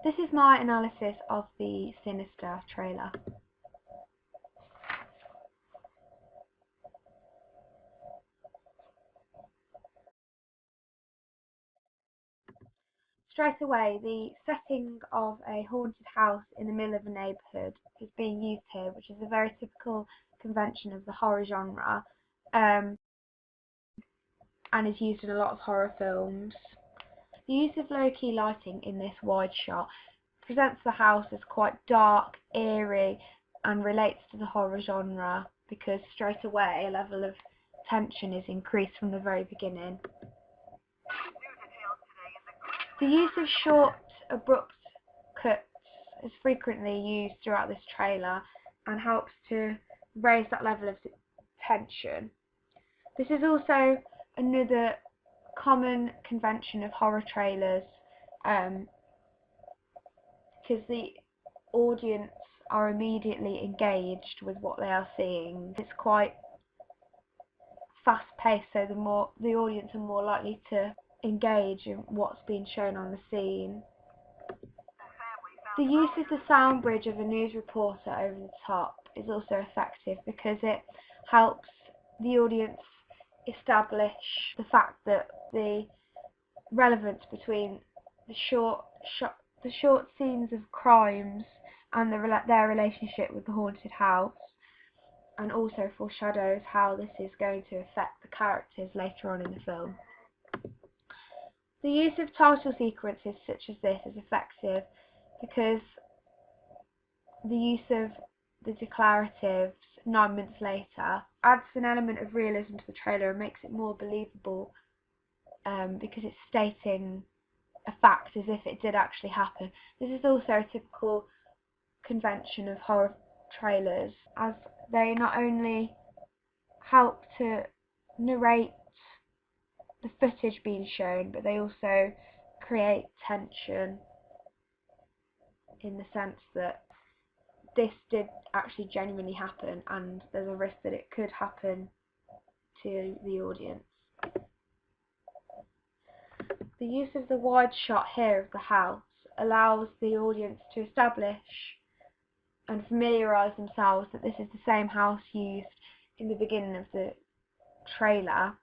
This is my analysis of the Sinister trailer. Straight away, the setting of a haunted house in the middle of a neighbourhood is being used here, which is a very typical convention of the horror genre, and is used in a lot of horror films. The use of low-key lighting in this wide shot presents the house as quite dark, eerie, and relates to the horror genre because straight away a level of tension is increased from the very beginning. The use of short, abrupt cuts is frequently used throughout this trailer and helps to raise that level of tension. This is also another common convention of horror trailers, because the audience are immediately engaged with what they are seeing. It's quite fast-paced, so the audience are more likely to engage in what's being shown on the scene. The use of the sound bridge of a news reporter over the top is also effective because it helps the audience establish the fact that the relevance between the short scenes of crimes and their relationship with the haunted house, and also foreshadows how this is going to affect the characters later on in the film. The use of title sequences such as this is effective because the use of the declaratives 9 months later adds an element of realism to the trailer and makes it more believable, because it's stating a fact as if it did actually happen. This is also a typical convention of horror trailers, as they not only help to narrate the footage being shown, but they also create tension in the sense that this did actually genuinely happen and there's a risk that it could happen to the audience. The use of the wide shot here of the house allows the audience to establish and familiarise themselves that this is the same house used in the beginning of the trailer,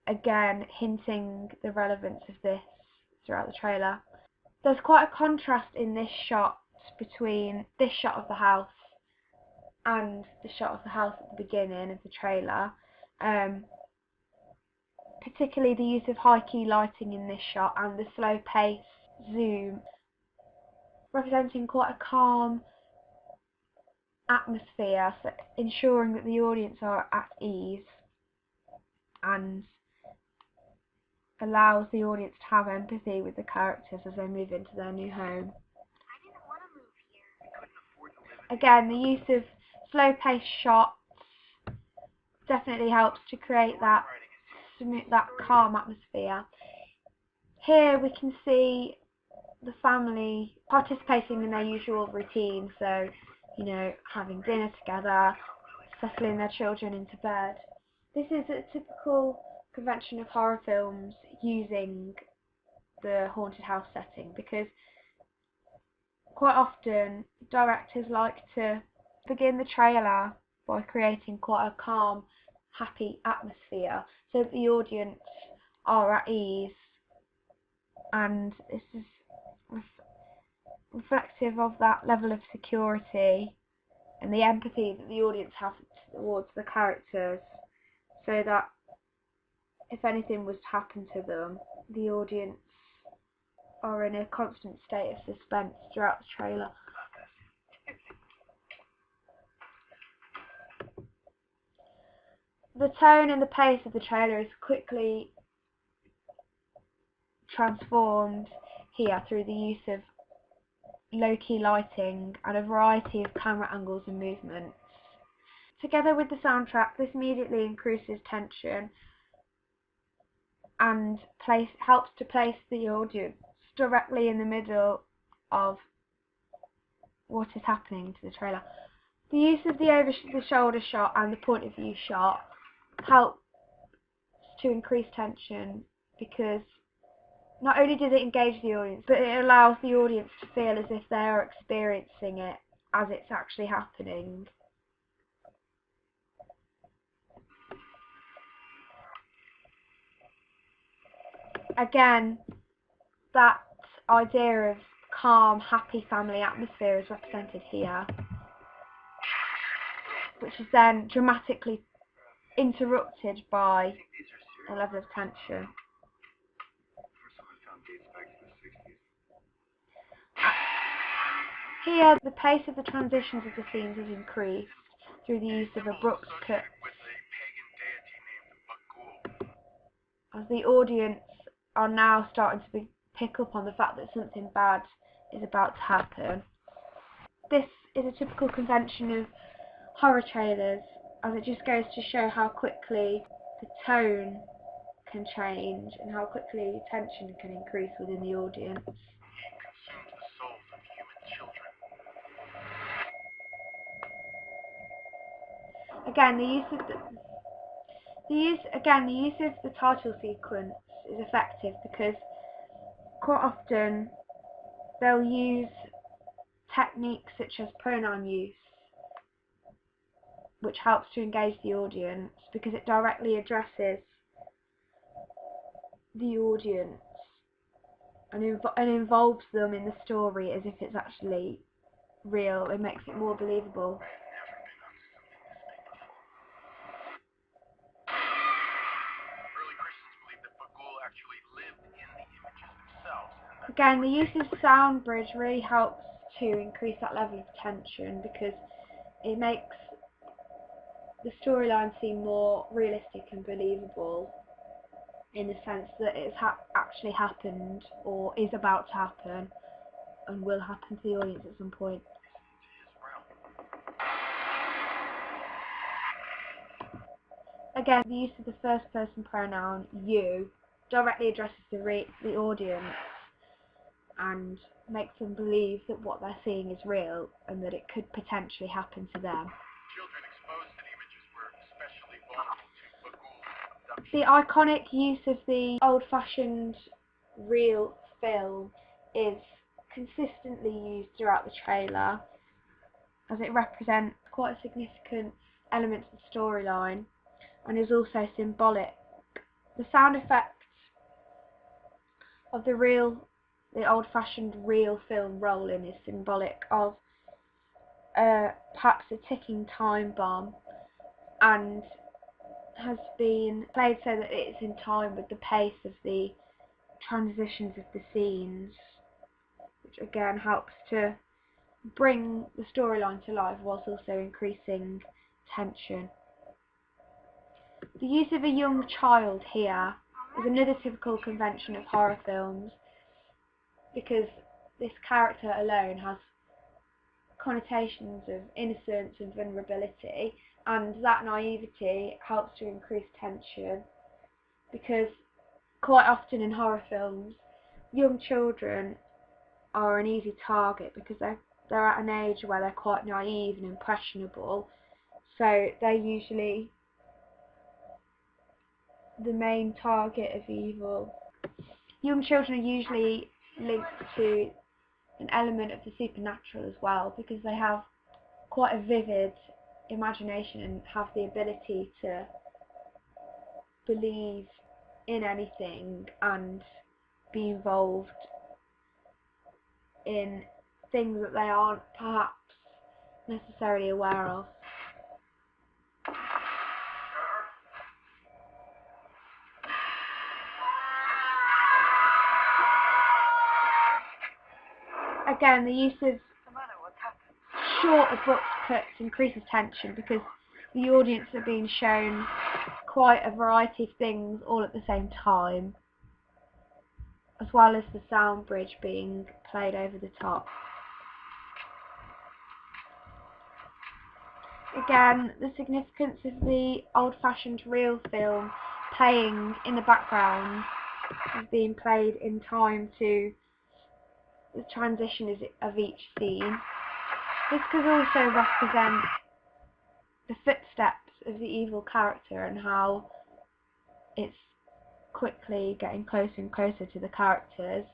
again hinting the relevance of this throughout the trailer. There's quite a contrast in this shot between this shot of the house and the shot of the house at the beginning of the trailer, particularly the use of high key lighting in this shot and the slow pace zoom, representing quite a calm atmosphere, so ensuring that the audience are at ease and allows the audience to have empathy with the characters as they move into their new home. Again, the use of slow-paced shots definitely helps to create that calm atmosphere. Here we can see the family participating in their usual routine, so having dinner together, settling their children into bed. This is a typical convention of horror films using the haunted house setting, because quite often directors like to begin the trailer by creating quite a calm, happy atmosphere so that the audience are at ease, and this is reflective of that level of security and the empathy that the audience has towards the characters, so that if anything was to happen to them, the audience are in a constant state of suspense throughout the trailer. The tone and the pace of the trailer is quickly transformed here through the use of low-key lighting and a variety of camera angles and movements. Together with the soundtrack, this immediately increases tension and helps to place the audience directly in the middle of what is happening to the trailer. The use of the over-the-shoulder shot and the point of view shot helps to increase tension because not only does it engage the audience, but it allows the audience to feel as if they are experiencing it as it's actually happening. Again, that idea of calm, happy family atmosphere is represented here, which is then dramatically interrupted by a level of tension. Here, the pace of the transitions of the scenes is increased through the use of abrupt cuts, as the audience are now starting to pick up on the fact that something bad is about to happen. This is a typical convention of horror trailers, as it just goes to show how quickly the tone can change and how quickly tension can increase within the audience. Again, the use of the title sequence is effective because quite often they'll use techniques such as pronoun use, which helps to engage the audience because it directly addresses the audience and involves them in the story as if it's actually real. It makes it more believable. Again, the use of sound bridge really helps to increase that level of tension because it makes the storyline seem more realistic and believable in the sense that it's actually happened or is about to happen and will happen to the audience at some point. Again, the use of the first person pronoun you directly addresses the audience and makes them believe that what they're seeing is real and that it could potentially happen to them. Children exposed to the images were especially vulnerable to Bagul abduction. The iconic use of the old-fashioned real film is consistently used throughout the trailer as it represents quite a significant element of the storyline and is also symbolic. The sound effects of the old-fashioned real film rolling is symbolic of perhaps a ticking time bomb and has been played so that it's in time with the pace of the transitions of the scenes, which again helps to bring the storyline to life whilst also increasing tension. The use of a young child here is another typical convention of horror films because this character alone has connotations of innocence and vulnerability, and that naivety helps to increase tension because quite often in horror films young children are an easy target because they're at an age where they're quite naive and impressionable, so they're usually the main target of evil. Young children are usually linked to an element of the supernatural as well because they have quite a vivid imagination and have the ability to believe in anything and be involved in things that they aren't perhaps necessarily aware of. Again, the use of short abrupt cuts increases tension because the audience are being shown quite a variety of things all at the same time, as well as the sound bridge being played over the top. Again, the significance of the old-fashioned real film playing in the background is being played in time to the transition of each scene. This could also represent the footsteps of the evil character and how it's quickly getting closer and closer to the characters,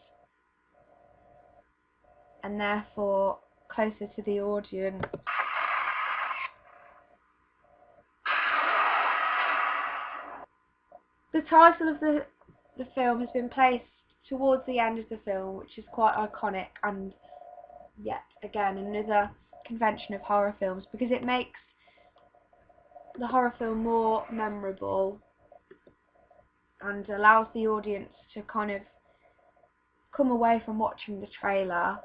and therefore closer to the audience. The title of the film has been placed towards the end of the film, which is quite iconic, and yet again another convention of horror films, because it makes the horror film more memorable and allows the audience to kind of come away from watching the trailer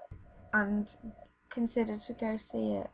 and consider to go see it.